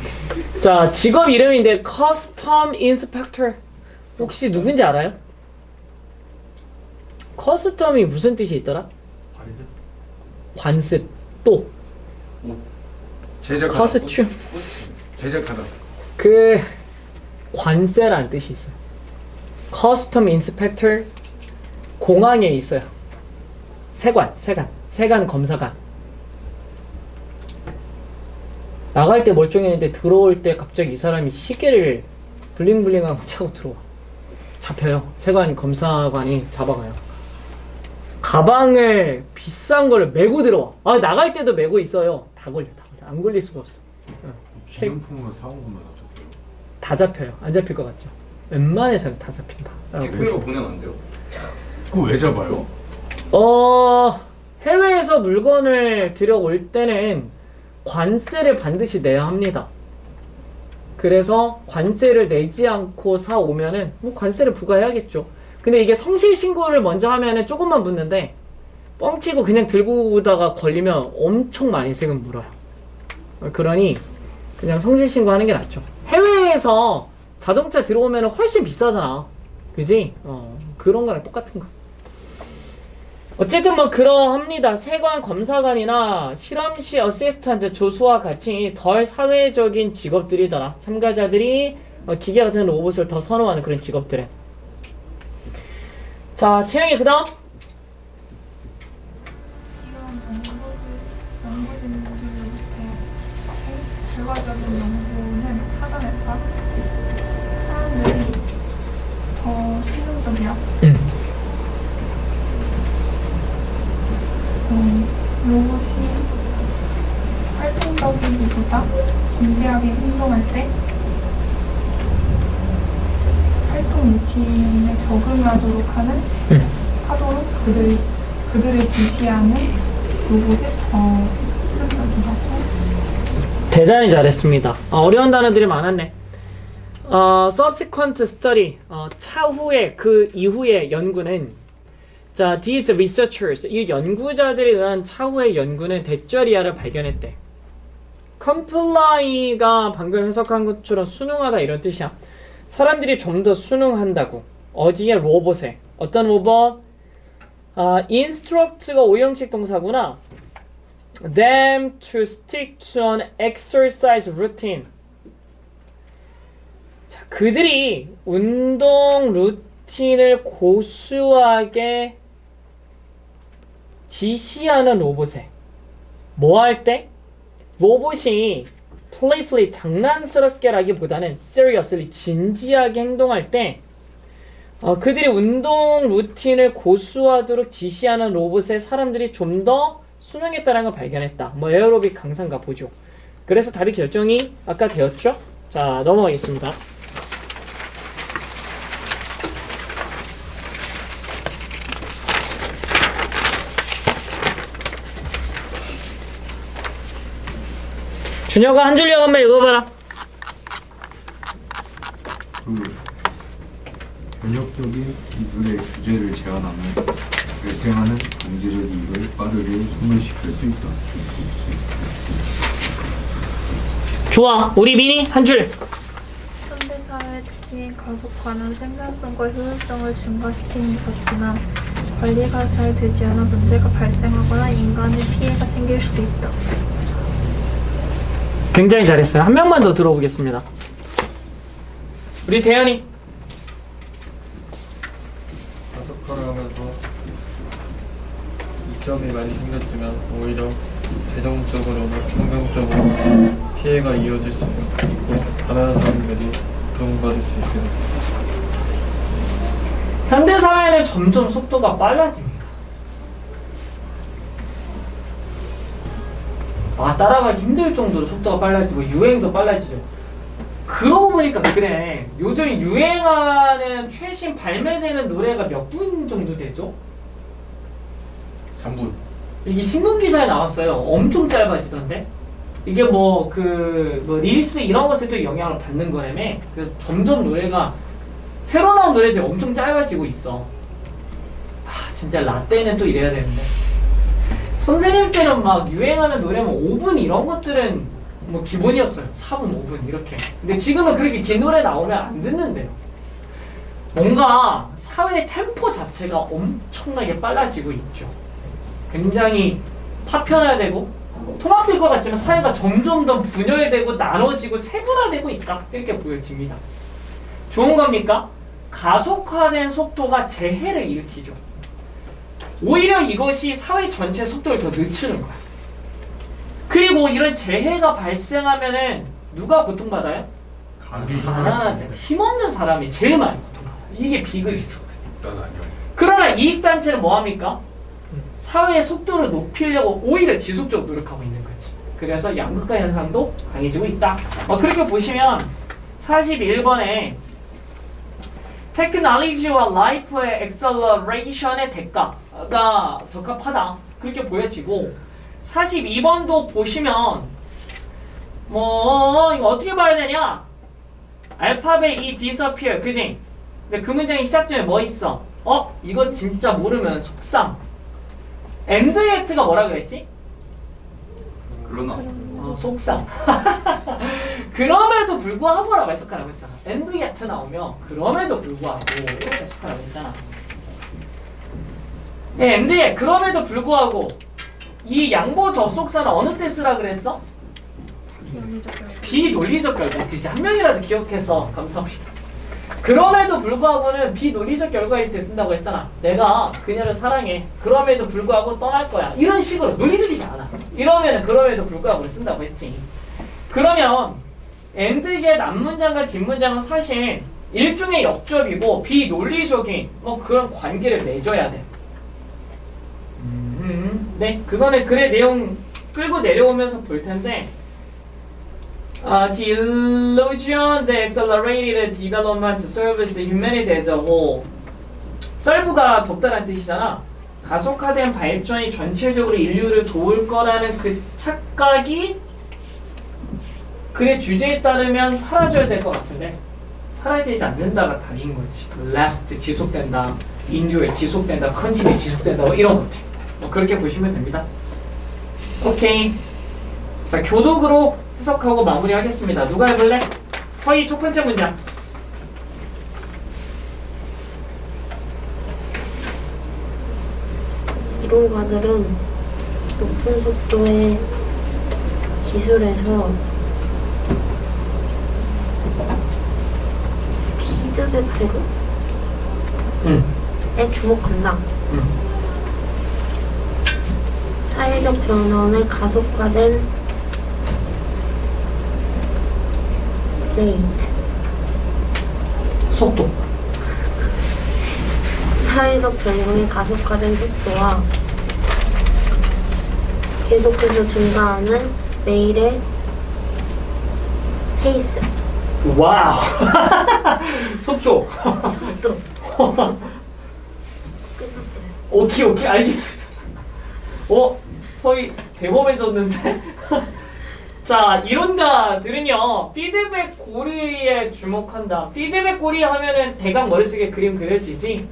자, 직업 이름인데 커스텀 인스펙터 혹시 누군지 알아요? 커스텀이 무슨 뜻이 있더라? 관습. 또 제작하다. 커스튬. 제작하다. 그 관세라는 뜻이 있어요. 커스텀 인스펙터 공항에 있어요. 세관 검사관. 나갈 때 멀쩡했는데 들어올 때 갑자기 이 사람이 시계를 블링블링하고 차고 들어와. 잡혀요. 세관 검사관이 잡아가요. 가방을 비싼 거를 메고 들어와. 나갈 때도 메고 있어요. 다 걸려. 안 걸릴 수가 없어. 기념품으로 사온 것만 다 잡혀요. 안 잡힐 것 같죠? 웬만해서는 다 잡힌다. 택배로 보내면 안 돼요? 그거 왜 잡아요? 해외에서 물건을 들여올 때는 관세를 반드시 내야 합니다. 그래서 관세를 내지 않고 사오면은 뭐 관세를 부과해야겠죠. 근데 이게 성실 신고를 먼저 하면은 조금만 붙는데 뻥치고 그냥 들고 오다가 걸리면 엄청 많이 세금 물어요. 그러니 그냥 성실 신고하는 게 낫죠. 해외에서 자동차 들어오면 훨씬 비싸잖아. 그지? 그런 거랑 똑같은 거. 어쨌든 뭐 그러합니다. 세관 검사관이나 실험실 어시스턴트 조수와 같이 덜 사회적인 직업들이더라. 참가자들이 기계 같은 로봇을 더 선호하는 그런 직업들에. 자, 채영이 그 다음. 결과적인 연구는 찾아냈다. 사람들이 더 실용적이야. 로봇이 활동적이기보다 진지하게 행동할 때 활동 루틴에 적응하도록 하도록 그들을 지시하는 로봇에 더 실용적이라고. 대단히 잘했습니다. 어려운 단어들이 많았네. subsequent study, 차후에 그 이후의 연구는 자, these researchers, 이 연구자들에 의한 차후의 연구는 대쩌리아를 발견했대. comply가 방금 해석한 것처럼 순응하다 이런 뜻이야. 사람들이 좀 더 순응한다고. 어디에? 로봇에. 어떤 로봇? instruct가 오형식 동사구나. them to stick to an exercise routine. 자, 그들이 운동 루틴을 고수하게 지시하는 로봇에 뭐 할 때? 로봇이 playfully 장난스럽게라기보다는 seriously 진지하게 행동할 때 그들이 운동 루틴을 고수하도록 지시하는 로봇에 사람들이 좀 더 순응했다는 걸 발견했다. 뭐 에어로빅 강사인가 보죠. 그래서 답이 결정이 아까 되었죠? 자, 넘어가겠습니다. 준혁아 한 줄력 한번 읽어봐라. 변혁적인 이들의 주제를 제안하면 발생하는 경제적 이익을 빠르게 소멸시킬 수 있다. 좋아, 우리 민이 한 줄. 현대사회의 특징인 가속화는 생산성과 효율성을 증가시키는 것 같지만 관리가 잘 되지 않아 문제가 발생하거나 인간의 피해가 생길 수도 있다. 굉장히 잘했어요. 한 명만 더 들어보겠습니다. 우리 대현이. 가속화를 하면서 이점이 많이 생겼지만 오히려 재정적으로나 환경적으로 피해가 이어질 수 있고 가난한 사람들이 도움받을 수 있게 됩니다. 현대사회는 점점 속도가 빨라집니다. 따라가기 힘들 정도로 속도가 빨라지고 유행도 빨라지죠. 그러고 보니까 그래. 요즘 유행하는 최신 발매되는 노래가 몇 분 정도 되죠? 3분. 이게 신문기사에 나왔어요. 엄청 짧아지던데? 이게 릴스 이런 것에도 영향을 받는 거라며. 그래서 점점 노래가, 새로 나온 노래들이 엄청 짧아지고 있어. 진짜 라떼는 또 이래야 되는데. 선생님 때는 막 유행하는 노래면 5분 이런 것들은 뭐 기본이었어요. 4분, 5분 이렇게. 근데 지금은 그렇게 긴 노래 나오면 안 듣는데요. 뭔가 사회의 템포 자체가 엄청나게 빨라지고 있죠. 굉장히 파편화되고 통합될 것 같지만 사회가 점점 더 분열되고 나눠지고 세분화되고 있다. 이렇게 보여집니다. 좋은 겁니까? 가속화된 속도가 재해를 일으키죠. 오히려 이것이 사회 전체 속도를 더 늦추는 거야. 그리고 이런 재해가 발생하면은 누가 고통받아요? 가난한 자, 힘없는 사람이 제일 많이 고통받아요. 이게 비극이죠. 그러나 이익단체는 뭐합니까? 사회의 속도를 높이려고 오히려 지속적으로 노력하고 있는 거지. 그래서 양극화 현상도 강해지고 있다. 그렇게 보시면 41번에 테크놀로지와 라이프의 엑셀러레이션의 대가가 적합하다. 그렇게 보여지고 42번도 보시면 이거 어떻게 봐야 되냐? 알파벳 E disappear, 그지? 근데 그 문장이 시작점에 뭐 있어? 이거 진짜 모르면 속상. and yet가 뭐라 그랬지? 그러나 속상. 그럼에도 불구하고라고 해석하라고 했잖아. and yet 나오면 그럼에도 불구하고 해석하라고 했잖아. and yet, 그럼에도 불구하고 이 양보 접속사는 어느 때 쓰라 그랬어? 비논리적 결과. 그치? 한 명이라도 기억해서 감사합니다. 그럼에도 불구하고는 비논리적 결과일 때 쓴다고 했잖아. 내가 그녀를 사랑해. 그럼에도 불구하고 떠날 거야. 이런 식으로 논리적이지 않아. 이러면은 그럼에도 불구하고를 쓴다고 했지. 그러면 엔드겟 앞문장과 뒷문장은 사실 일종의 역접이고 비논리적인 그런 관계를 맺어야 돼. 네, 그거는 글의 내용 끌고 내려오면서 볼 텐데 The illusion that accelerated development serves humanity as a whole. serve가 돕다라는 뜻이잖아. 가속화된 발전이 전체적으로 인류를 도울 거라는 그 착각이 글의 주제에 따르면 사라져야 될 것 같은데 사라지지 않는다가 답인 거지. last 지속된다, endure 지속된다, continue 지속된다 이런 것들. 그렇게 보시면 됩니다. 오케이. 자, 교독으로 해석하고 마무리하겠습니다. 누가 해볼래? 서희 첫 번째 문장. 이론가들은 높은 속도의 기술에서 피드백에 주목한다. 사회적 변화의 가속화된 레이트. 속도. 사회적 변형의 가속화된 속도와 계속해서 증가하는 매일의 페이스. 와우. 속도. 속도. 끝났어요. 오케이 알겠습니다. 서희 대범해졌는데. 자, 이론가들은요 피드백 고리에 주목한다. 피드백 고리 하면은 대강 머릿속에 그림 그려지지.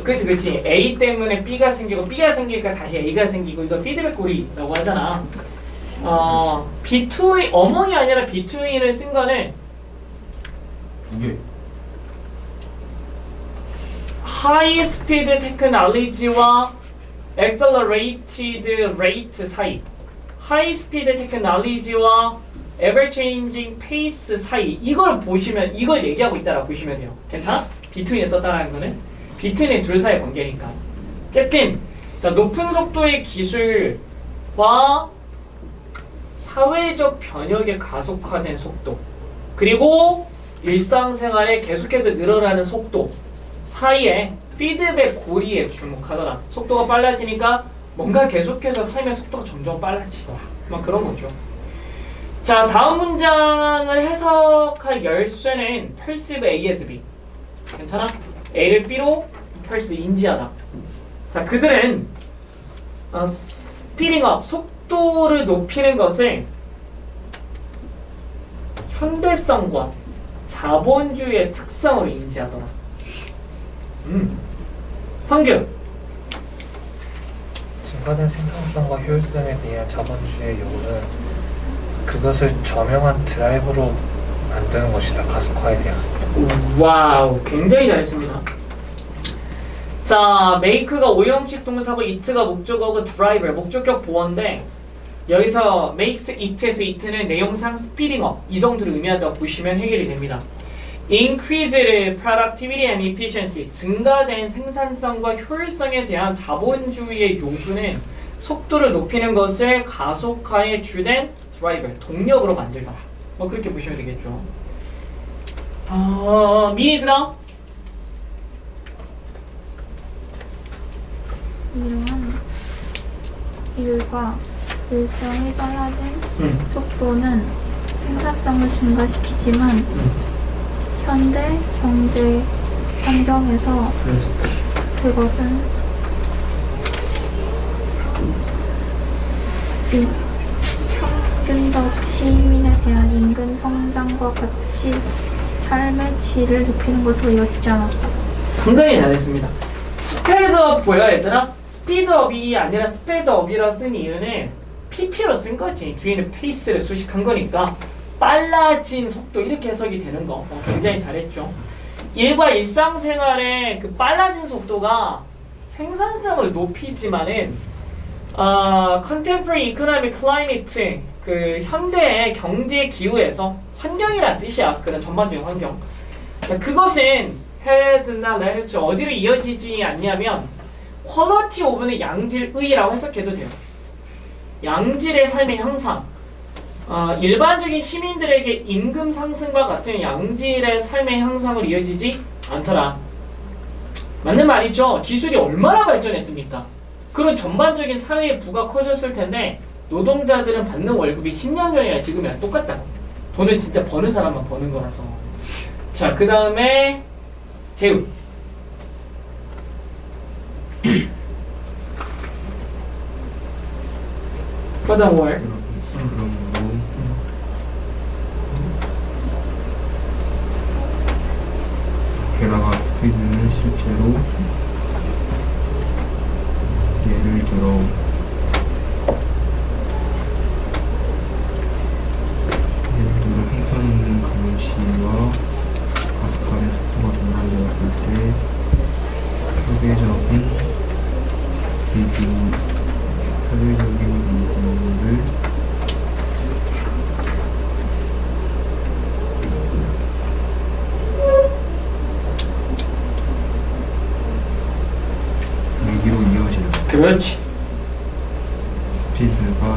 그치 A 때문에 B가 생기고 B가 생기니까 다시 A가 생기고 이거 피드백 고리라고 하잖아. B2 어몽이 아니라 B2E를 쓴 거는 이게 하이 스피드 테크놀로지와 accelerated rate 사이, 하이 스피드 테크놀로지와 ever changing pace 사이, 이걸 보시면 이걸 얘기하고 있다라고 보시면 돼요. 괜찮아? B2E에 썼다는 거는 B2E는 둘 사이의 관계니까. 어쨌든 자, 높은 속도의 기술과 사회적 변혁의 가속화된 속도, 그리고 일상생활에 계속해서 늘어나는 속도 사이에 피드백 고리에 주목하더라. 속도가 빨라지니까 뭔가 계속해서 삶의 속도가 점점 빨라지더라. 막 그런 거죠. 자, 다음 문장을 해석할 열쇠는 perceive A as B. 괜찮아? A를 B로 perceive 인지하다. 자, 그들은 speeding up, 속도를 높이는 것을 현대성과 자본주의의 특성으로 인지하더라. 성규. 증가된 생산성과 효율성에 대한 자본주의의 요구는 그것을 저명한 드라이버로 만드는 것이다. 가속화에 대한. 와우, 굉장히 잘했습니다. 자, make가 오형식 동사고 it가 목적어고 driver 목적격 보어인데 여기서 makes it에서 it는 내용상 speeding up 이 정도를 의미한다고 보시면 해결이 됩니다. increased productivity and efficiency 증가된 생산성과 효율성에 대한 자본주의의 요구는 속도를 높이는 것을 가속화의 주된 드라이버 동력으로 만들다. 뭐 그렇게 보시면 되겠죠. 미니 그다음. 이러한 일과 일상이 빨라진 속도는 생산성을 증가시키지만 현대 경제 환경에서 그것은 평균적 시민에 대한 임금 성장과 같이 삶의 질을 높이는 것으로 이어지지 않았다. 상당히 잘했습니다. 스피드업 보여 얘들아? 스피드업이 아니라 스피드업이라 쓴 이유는 PP로 쓴 거지. 뒤에는 페이스를 수식한 거니까 빨라진 속도 이렇게 해석이 되는 거. 굉장히 잘했죠. 일과 일상생활의 그 빨라진 속도가 생산성을 높이지만은 contemporary economic climate 그 현대의 경제 기후에서 환경이란 뜻이야. 그런 전반적인 환경. 그것은 has not led to 어디로 이어지지 않냐면 quality of는 양질의라고 해석해도 돼요. 양질의 삶의 향상. 일반적인 시민들에게 임금 상승과 같은 양질의 삶의 향상으로 이어지지 않더라. 맞는 말이죠. 기술이 얼마나 발전했습니까? 그런 전반적인 사회의 부가 커졌을 텐데 노동자들은 받는 월급이 10년 전이나 지금이랑 똑같다고. 돈은 진짜 버는 사람만 버는 거라서. 자, 그 다음에 재우. Furthermore, 그러므로 게다가 스피드는 실제로 예를 들어 생산하는 가물시와 가속화된 속도가 동반되었을 때 표계적인 비중을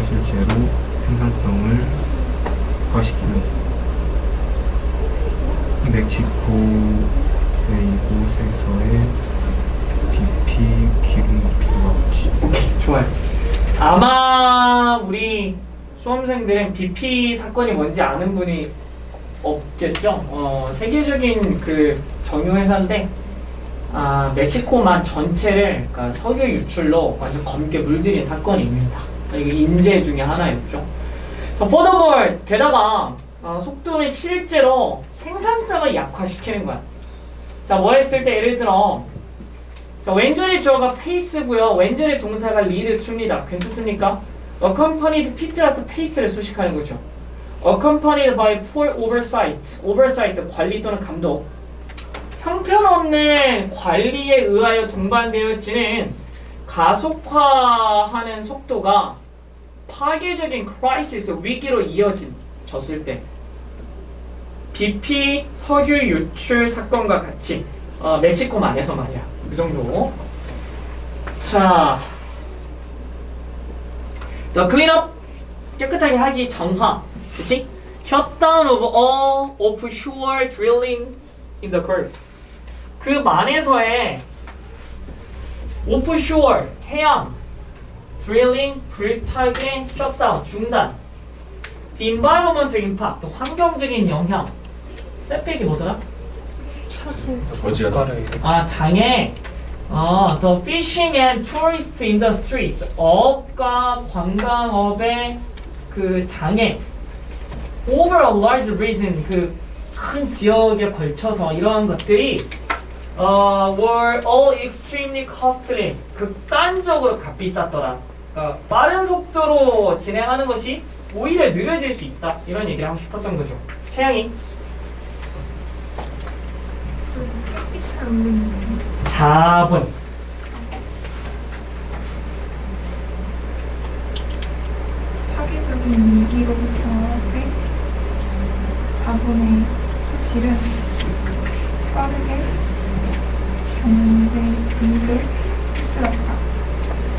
실제로 생산성을 격화시킵니다. 멕시코의 이곳에서의 BP 기름 주락지. 좋아요. 아마 우리 수험생들은 BP 사건이 뭔지 아는 분이 없겠죠. 세계적인 그 정유회사인데 멕시코만 전체를 그러니까 석유 유출로 완전 검게 물들인 사건입니다. 이게 인재 중에 하나였죠. furthermore, 게다가 속도는 실제로 생산성을 약화시키는 거야. 자, 뭐 했을 때 예를 들어 자, 왼전의 주어가 pace고요. 왼전의 동사가 lead를 줍니다. 괜찮습니까? accompanied pp라서 pace를 수식하는 거죠. accompanied by poor oversight. oversight 관리 또는 감독. 형편없는 관리에 의하여 동반되어지는 가속화하는 속도가 파괴적인 크라이시스 위기로 이어졌을 때 BP 석유 유출 사건과 같이 멕시코만에서 말이야. 그 정도. 자, the cleanup 깨끗하게 하기 정화, 그렇지? shutdown of all offshore drilling in the Gulf. 그 만에서의 offshore 해양 drilling 불타기 shutdown 중단. The environmental impact 환경적인 영향. 셋백이 뭐더라? 장애. The fishing and tourist industries. 어업과 관광업의 그 장애. Over a large region. 그 큰 지역에 걸쳐서 이러한 것들이 were all extremely costly. 극단적으로 값비쌌더라. 그러니까 빠른 속도로 진행하는 것이 오히려 느려질 수 있다. 이런 얘기를 하고 싶었던 거죠. 채영이. 자본. 파괴적인 위기로부터의 자본의 소실은 빠르게 경제 이익을 휩쓸었다.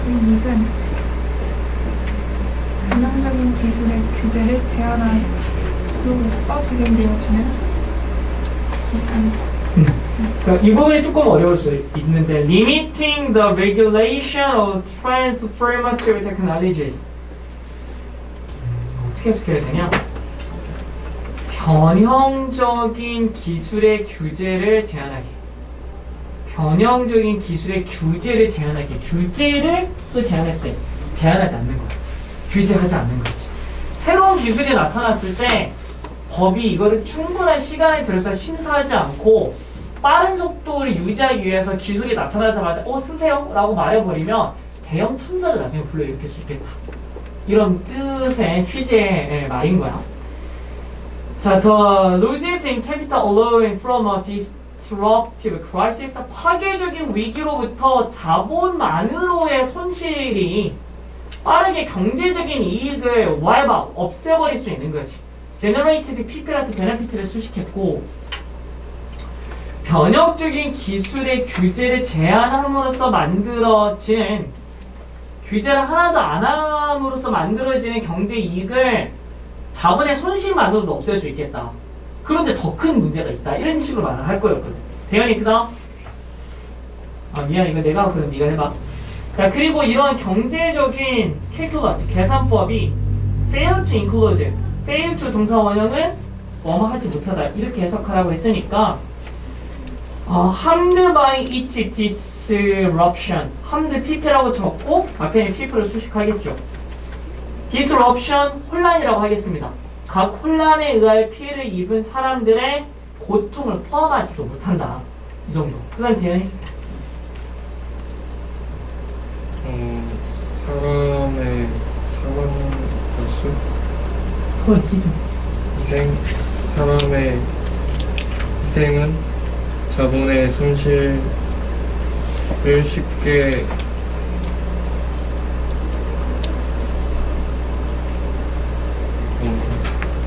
이 이익은 전형적인 기술의 규제를 제한함으로써 적용되어지는 기간이다. 그러니까 이 부분이 조금 어려울 수 있는데 limiting the regulation of transformative technologies 어떻게 해석해야 되냐? 변형적인 기술의 규제를 제한하기. 변형적인 기술의 규제를 제한하기. 규제를 또 제한했대. 제한하지 않는 거야. 규제하지 않는 거지. 새로운 기술이 나타났을 때 법이 이거를 충분한 시간을 들여서 심사하지 않고 빠른 속도를 유지하기 위해서 기술이 나타나자마자 쓰세요 라고 말해버리면 대형 참사를 나중에 불러일으킬 수 있겠다. 이런 뜻의 취지의 말인 거야. 자, the losses in capital allowing from a disruptive crisis. 파괴적인 위기로부터 자본만으로의 손실이 빠르게 경제적인 이익을 wipe out, 없애버릴 수 있는 거지. generated pp라서 benefit를 수식했고 변혁적인 기술의 규제를 제한함으로써 만들어지는 규제를 하나도 안 함으로써 만들어지는 경제 이익을 자본의 손실만으로도 없앨 수 있겠다. 그런데 더 큰 문제가 있다. 이런 식으로 말을 할 거였거든. 대현이 그다음? 미안 이거 내가 하거든. 네가 해봐. 자, 그리고 이런 경제적인 calculus, 계산법이 fail to include, fail to 동사 원형은 뭐뭐 하지 못하다. 이렇게 해석하라고 했으니까 harmed by its disruption. harmed pp라고 적고 앞에 있는 pp를 수식하겠죠. disruption, 혼란이라고 하겠습니다. 각 혼란에 의하여 피해를 입은 사람들의 고통을 포함하지도 못한다. 이 정도. 그 다음 뒤에 사람의 사망 수? 희생. 사람의 희생은 자본의 손실을 쉽게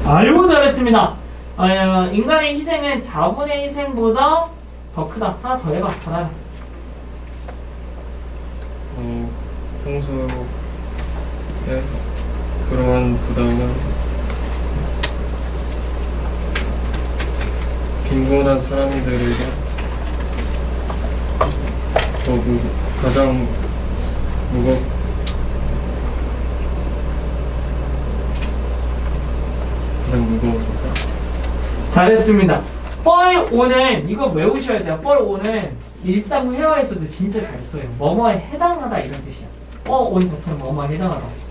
아이고 잘했습니다. 인간의 희생은 자본의 희생보다 더 크다. 하나 더 해봐. 잘하네. 평소에 그러한 부담은 빈곤한 사람들에게 가장 무거워졌다. 잘했습니다. 뻘 5는 이거 외우셔야 돼요. 뻘 5는 일상 회화에서도 진짜 잘 써요. 뭐뭐에 해당하다 이런 뜻이야. 뻘 5 자체는 뭐뭐에 해당하다.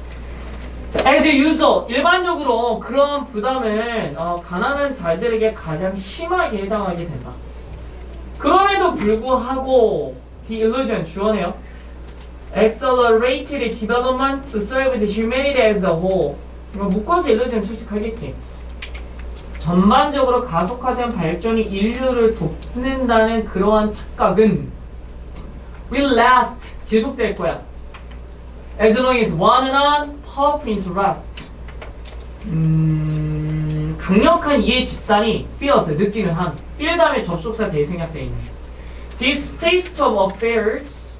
as usual, 일반적으로 그런 부담은 가난한 자들에게 가장 심하게 해당하게 된다. 그럼에도 불구하고 the illusion 주어네요. accelerated development to serve the humanity as a whole. 이거 묶어서 illusion 추측하겠지. 전반적으로 가속화된 발전이 인류를 돕는다는 그러한 착각은 will last, 지속될 거야. As long as one and all powerful interest. 강력한 이해 집단이 feels, 느끼는 한. feel 다음에 접속사 대생략되어 있는. This state of affairs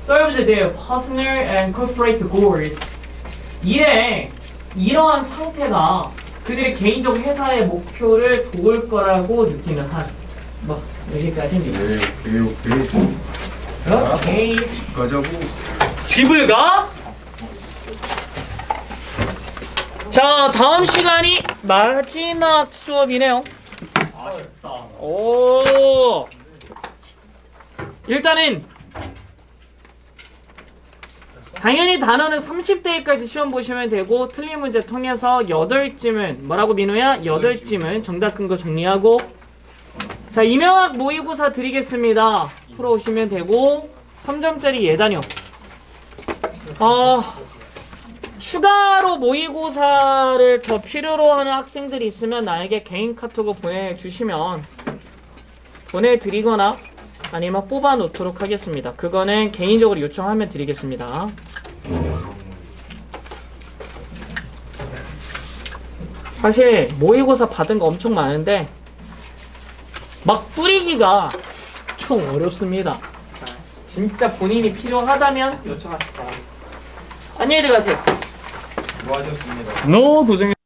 serves their personal and corporate goals. 이러한 상태가 그들의 개인적 회사의 목표를 도울 거라고 느끼는 한. 뭐 여기까지입니다. 오케이. 집 가자고. 집을 가? 자, 다음 시간이 마지막 수업이네요. 아쉽다. 오. 일단은 당연히 단어는 30대까지 시험 보시면 되고 틀린 문제 통해서 8찜은 뭐라고 민호야? 8찜은 정답 근거 정리하고 자 이명학 모의고사 드리겠습니다. 풀어오시면 되고 3점짜리 예단요. 추가로 모의고사를 더 필요로 하는 학생들이 있으면 나에게 개인 카톡을 보내드리거나 아니면 뽑아 놓도록 하겠습니다. 그거는 개인적으로 요청하면 드리겠습니다. 사실 모의고사 받은 거 엄청 많은데 막 뿌리기가 좀 어렵습니다. 진짜 본인이 필요하다면 요청하실 거라. 안녕히 들어가세요. 수고하셨습니다. 고생했습니다.